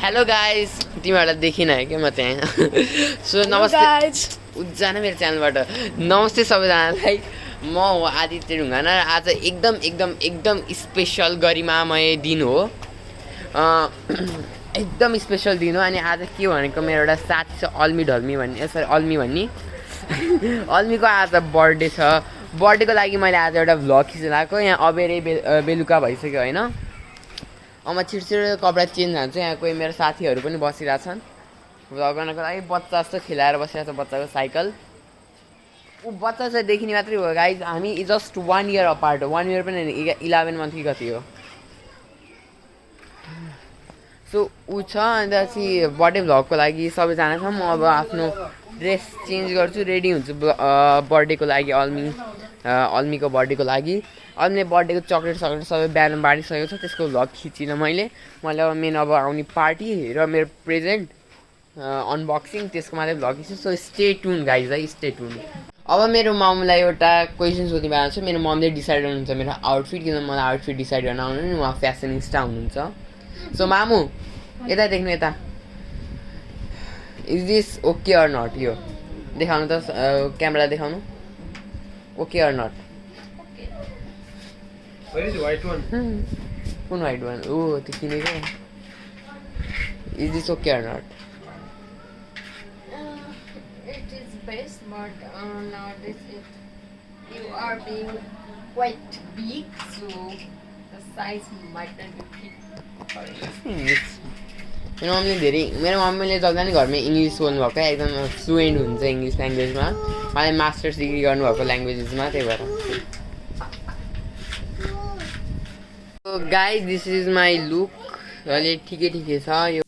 Hello guys तिमीहरूलाई देखिन है क्या म त्यहाँ सो नमस्ते उज्जान मेरो च्यानलबाट नमस्ते सबैजनालाई म हो आदित्य ढुङ्गाना आज एकदम एकदम एकदम स्पेसल गरिमामय दिन हो एकदम स्पेसल दिन हो अनि आज के भनेको मेरो एउटा साथी छ अल्मी ढल्मी भन्ने सरी अल्मी भन्ने अल्मीको आज बर्थडे छ बर्थडेको लागि मैले आज एउटा भ्लग खिचेर आएको यहाँ अबेरै बेलुका भइसक्यो होइन म छिटो कपडा चेन्ज हान्छु यहाँ कोही मेरो साथीहरू पनि बसिरहेछन् भ्लग गर्नको लागि बच्चा जस्तो खेलाएर बसिरहेको छ बच्चाको साइकल ऊ बच्चा चाहिँ देखिने मात्रै हो गाइज हामी जस्ट 1 इयर अपार्ट हो 1 इयर पनि होइन 11 मन्थ कि कति हो सो ऊ छ अन्त चाहिँ बर्थडे भ्लगको लागि सबैजना छ म अब आफ्नो ड्रेस चेन्ज गर्छु रेडी हुन्छु बर्थडेको लागि अल्मीको बर्थडेको लागि अल्मीले बर्थडेको चक्लेट सबै बिहान बाँडिसकेको छ त्यसको भ्लग खिचिनँ मैले अब मेन अब आउने पार्टी र मेरो प्रेजेन्ट अनबक्सिङ त्यसको मात्रै भ्लग खिच्छु सो स्टे ट्युन गाइज है स्टे ट्युन अब मेरो ममलाई एउटा क्वेसन सोध्ने भएको छ मेरो ममले डिसाइड गर्नुहुन्छ मेरो आउटफिट किन मलाई आउटफिट डिसाइड गर्न आउनु नि उहाँ फ्यासनिस्टा हुनुहुन्छ सो मामु यता देख्नु यता is this okay or not यो देखाउनु त क्यामेरा देखाउनु okay or not Where is the white one? कुन white one? Oh, त्यो किनेको Is this okay or not? It is best, but not this it. You are being quite big, so the size might not be fit. मेरो मम्मीले जग्गा नि घरमा English बोल्नु भएको एकदम फ्लुएन्ट हुन्छ इङ्ग्लिस ल्याङ्ग्वेजमा मलाई मास्टर्स डिग्री गर्नुभएको ल्याङ्ग्वेजेसमा त्यही भएर guys this is my look अहिले ठिकै छ यो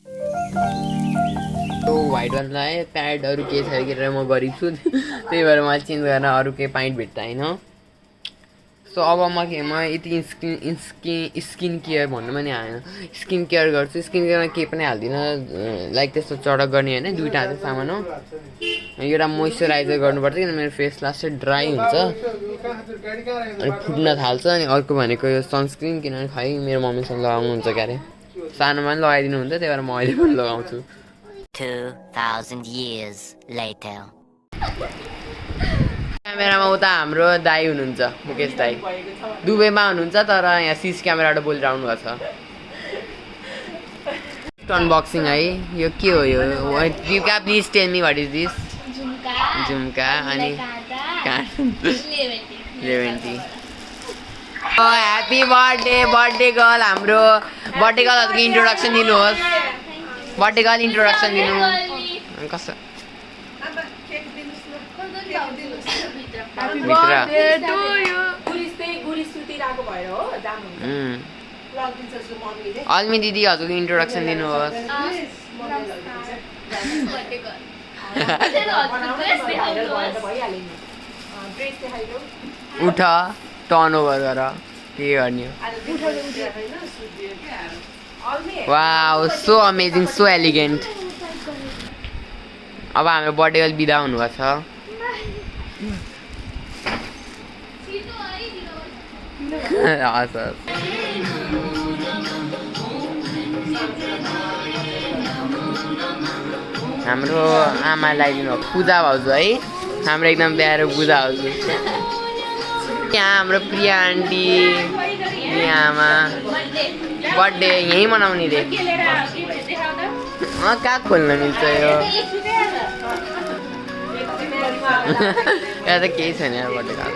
व्हाइट वान लगाएँ प्यान्टहरू केही छ कि म गरिब छु त्यही भएर मैले चेन्ज गरेर अरू केही प्यान्ट भेट्दा होइन सो अब म यति स्किन केयर भन्नु पनि आएन स्किन केयर गर्छु स्किन केयरमा केही पनि हाल्दिनँ लाइक त्यस्तो चडक गर्ने होइन दुइटा हाल्छ सामान हो एउटा मोइस्चराइजर गर्नुपर्छ किन मेरो फेस लास्ट ड्राई हुन्छ अनि फुट्न थाल्छ अनि अर्को भनेको यो सनस्क्रिन किनभने खै मेरो मम्मीसँग लगाउनुहुन्छ क्यारे सानोमा पनि लगाइदिनु हुन्छ त्यही भएर म अहिले पनि लगाउँछु 2000 years later क्यामेरामा उता हाम्रो दाई हुनुहुन्छ मुकेश दाई दुबईमा हुनुहुन्छ तर यहाँ सिसी क्यामेराबाट बोलिरहनु भएको छ अनबक्सिङ है यो के हो यो युका please tell me what is this झुम्का अनि लेभेन्टी ह्याप्पी बर्थडे गर्ल हाम्रो बर्थडे गर्लहरूको इन्ट्रोडक्सन दिनुहोस् बर्थडे गर्ल इन्ट्रोडक्सन दिनु कसो अल्मी दिदी हजुरको इन्ट्रोडक्सन दिनुहोस् उठ टर्न ओभर गर के गर्ने wow so amazing so elegant अब हाम्रो बर्थडे गर्ल बिदा हुनुभएको छ हाम्रो आमा लगाइदिनु पूजा भाउजू है हाम्रो एकदम प्यारो पूजा भाउजू यहाँ हाम्रो प्रिया आन्टी प्रिया आमा बर्थडे यहीँ मनाउने रे कहाँ खोल्न मिल्छ यो यहाँ त केही छैन बर्थडे कार्ड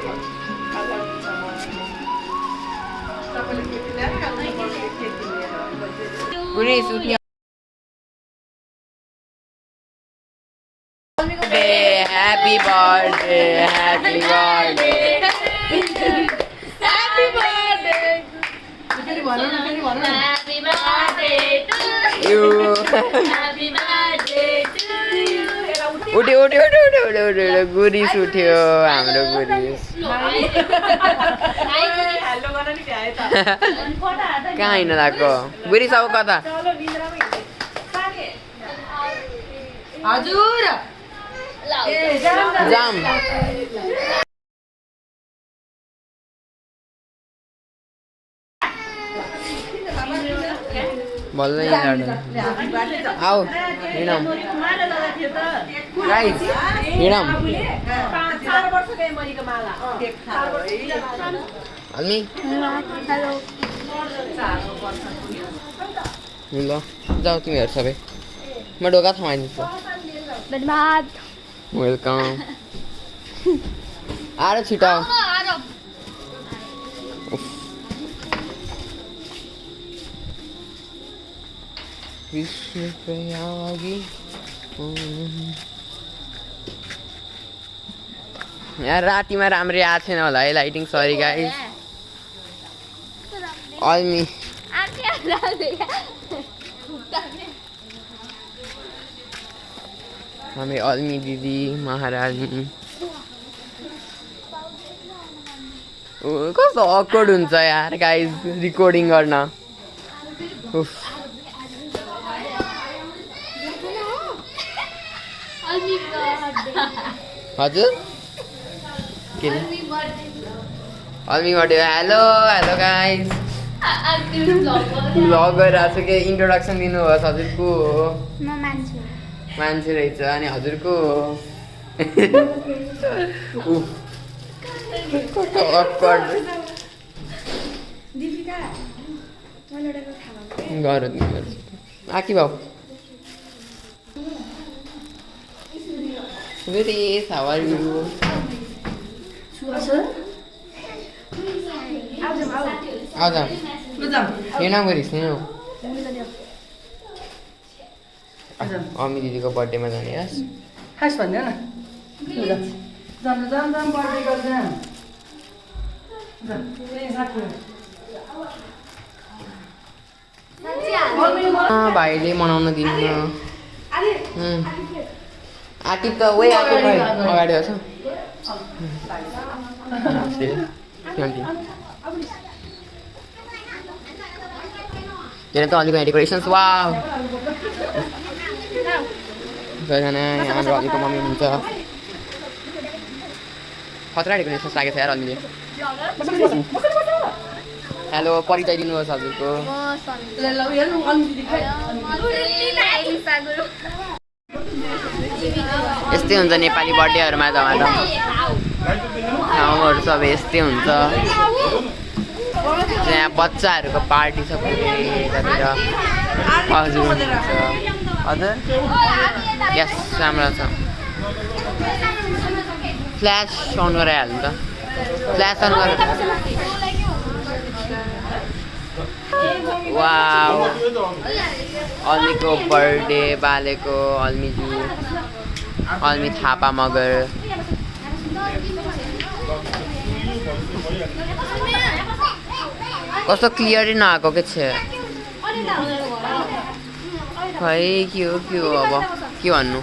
पुरै सुत्ने Happy birthday, happy birthday. Happy birthday. Happy birthday to you. Happy birthday to you. उठ्यो गुरिस उठ्यो हाम्रो गुरिस कहाँ हिँड्न लाग्यो गुरिस अब कता हजुर जाम बल्ल आऊ हिँडौँ गाइस हिँडौँ हल्मी ल जाऊ तिमीहरू सबै म ढोका थमाइदिन्छु धन्यवाद वेलकम आएर छिटो आऊ विष्णुप्रयागी यहाँ रातिमा राम्रै आएको छैन होला है लाइटिङ सरी गाइस अल्मी हामी अल्मी दिदी महारानी कस्तो अक्वर्ड हुन्छ यार गाइस रिकर्डिङ गर्न उफ हजुर के अल्मी birthday hello hello guys vlog गरिरहेको छु के इन्ट्रोडक्सन दिनुहोस् हजुर को हो म मान्छे मान्छे रहेछ अनि हजुरको गर आकी भाउ Very how are you? आजा हिँड गरिस् नि अम्मी दिदीको बर्थडेमा जाने यास खास भन्ने न जाम बर्थडे गर्दा भाइले मनाउन दिन्न आँटी त वे आएको अगाडि आउँछ हेर त अलिक डेकोरेसन्स वा सबैजना हाम्रो अलिकको मम्मी हुनुहुन्छ खतरा डेकोरेसन्स लागेको छ यार अलिले हेलो परिचय दिनुहोस् हजुरको यस्तै हुन्छ नेपाली बर्थडेहरूमा त ठाउँहरू सबै यस्तै हुन्छ यहाँ बच्चाहरूको पार्टी छ पुरै यतातिर हजुर हुनुहुन्छ हजुर यस राम्रो छ फ्ल्यास अन गराइहाल्नु त फ्ल्यास अन गरेर वाउ अल्मीको बर्थडे बालेको अल्मीजी अल्मी थापा मगर कस्तो क्लियरै नआएको के छ खै के हो अब के भन्नु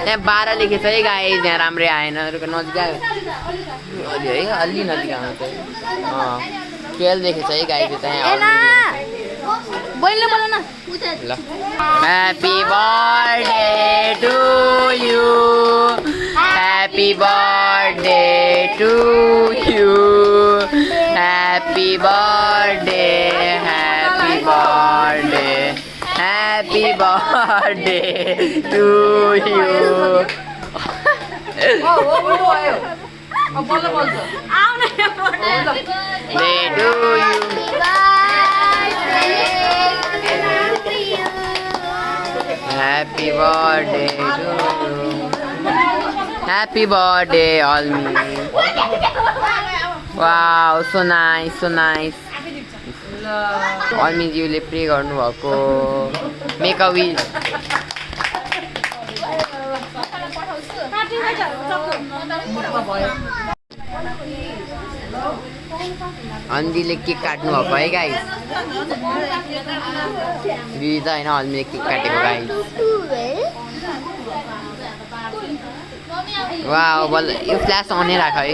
यहाँ 12 लेखेको छ है गाई यहाँ राम्रै आएन नजिक आयो अलि है अलि नजिक आउनु चाहिँ 12 लेखेको छ है गाई चाहिँ ल happy birthday to you happy birthday to you happy birthday happy birthday happy birthday to you Happy birthday to you. Happy birthday, Almi. Wow, so nice, so nice. Almi जीले प्रे गर्नु भएको make a wish अन्जीले cake काट्नु भएको है guys दिदी त होइन अल्मीले cake काटेको गाइस वाउ बल्ल यो फ्ल्यास अनै राख है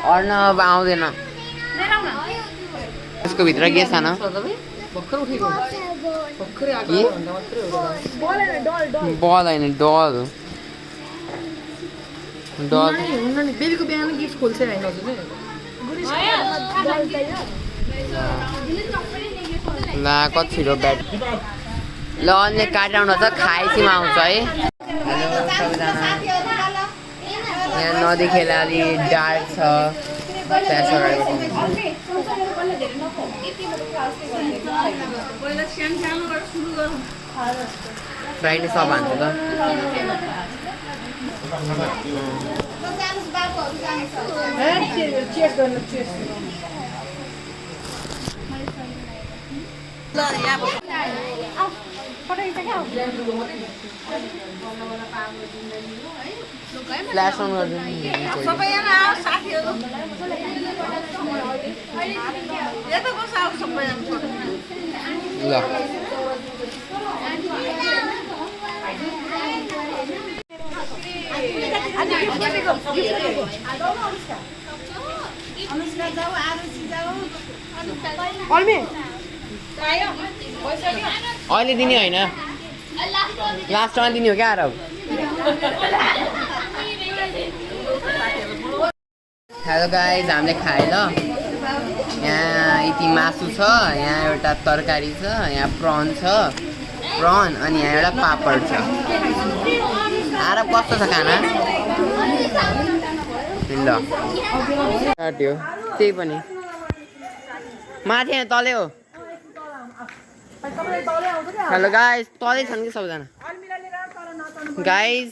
अर्णव आउँदैन यसको भित्र के छ न भर्खर उठेको भर्खरै आएको के? भन्दा मात्रै हो बल होइन डल डल हुन्न नि बेलुका बिहान गिफ्ट खोल्छ होइन हजुरले ला कति छिटो ब्याट ल अन्य काटाउन त खाएसीमा आउँछ है हेलो सबैजना यहाँ नदी खेला अलि डार्क छ त्यहाँ अगाडिको फ्राइडे सब हान्छ त फ्ल्यास अन गरिदिनु ल अहिले दिने होइन लास्टमा दिने हो क्या आरब हेलो गाइज हामीले खाएँ ल यहाँ यति मासु छ यहाँ एउटा तरकारी छ यहाँ प्रन छ प्रन अनि यहाँ एउटा पापड छ आरब कस्तो छ खाना ल काट्यो त्यही पनि माथि यहाँ तलै हो हेलो गाइज तलै छन् कि सबैजना गाइज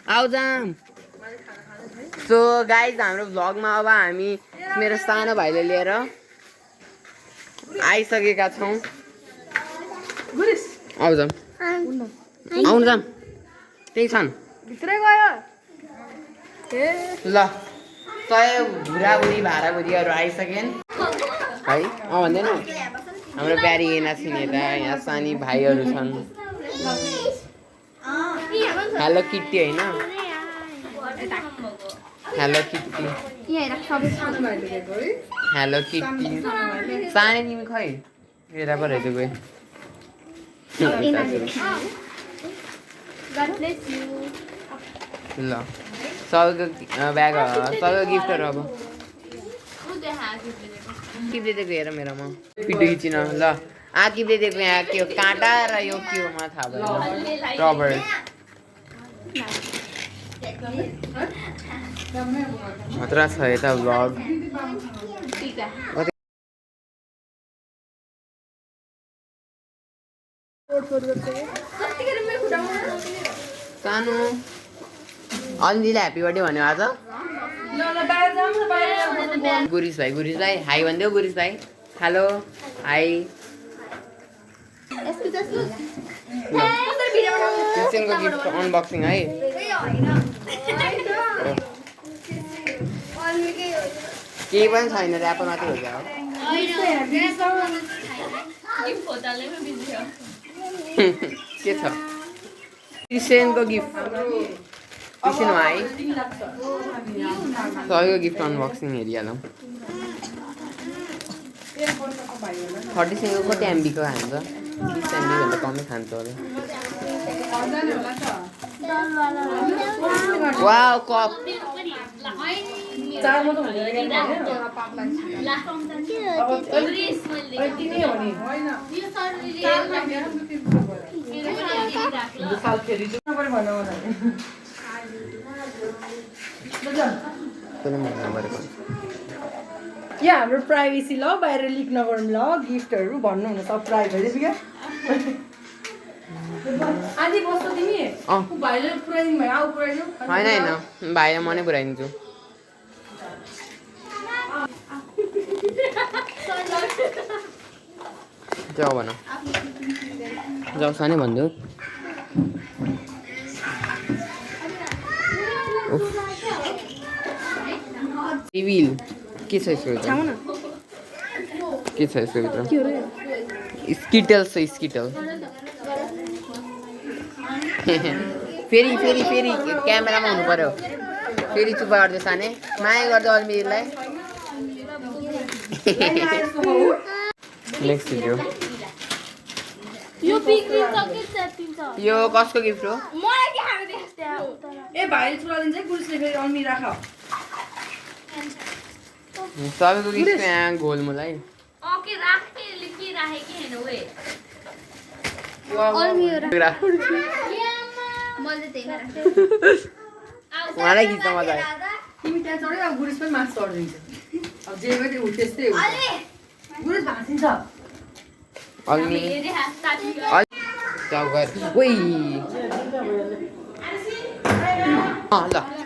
आउ जाम सो गाइज हाम्रो भ्लगमा अब हामी मेरो सानो भाइले लिएर आइसकेका छौँ आउ जाम आउनु जाम त्यही छन् भित्रै गयो ल सय बुढाबुढी भाडाबुढीहरू आइसकेन् है भन्दैन हाम्रो प्यारी एना छिनेता यहाँ सानी भाइहरू छन् हेलो किट्टी होइन हेलो किट्टी हेलो किट्टी सानै तिमी खै हेर पो रहेछ गयो ल सबैको ब्याग सबैको गिफ्टहरू अब किप्ले दिएको हेर मेरोमा भिडियो खिचिन ल किप्ले दिएको यहाँ के हो काँटा र यो के हो मलाई थाहा भएन रबर खतरा छ यता भ्लग सानो अन्जीलाई ह्याप्पी बर्थडे भन्यो आज गुरिस भाइ हाई भनिदेऊ गुरिस भाइ हेलो हाई क्रिस्चियनको गिफ्ट अनबक्सिङ है केही पनि छैन ऱ्यापर मात्रै हो क्या के छ क्रिस्चियनको गिफ्ट क्रिस्चियन भाइ सबैको गिफ्ट अनबक्सिङ हेरिहालौँ 30 कति एमबीको खान्छ 20 एमबी भन्दा कमै खान्छ होला वाउ कप यहाँ हाम्रो प्राइभेसी ल बाहिर लिक नगरौँ ल गिफ्टहरू भन्नु हुन सब प्राइभेसी क्या आधी बस्छ तिमी भाइले पुऱ्याइदिनु भयो आऊ पुऱ्याइदिनु होइन भाइलाई म नै पुऱ्याइदिन्छु जाऊ भन जाऊ सानै भनिदेऊ सिभिल के छ यसको भित्र के छ यसको भित्र स्किटल छ स्किटल फेरि क्यामेरामा हुनु पर्यो फेरि चुप गर्दै साने माया गर्दै अल्मिरीलाई नेक्स्ट भिडियो यो पिक्निक सके सेटिन्छ यो कसको गिफ्ट हो मलाई के खानु देख्छ त्यहाँ ए भाइले चुरा दिन्छ गुरुसले फेरि अल्मी राख सबैको गिफ्ट यहाँ गोलमुलाई ओके राख्ने के राखे के हैन ओए मैले त्यही राखे उहाँलाई खिच्न मजा आयो तिमी त्यहाँ चढ्यो अब गुरुस पनि मार्क्स चढिदिन्छ अब जे पनि उ त्यस्तै हो गुरुस भाँचिन्छ अल्मी मेरे हात काटी चाउ गर ओइ ल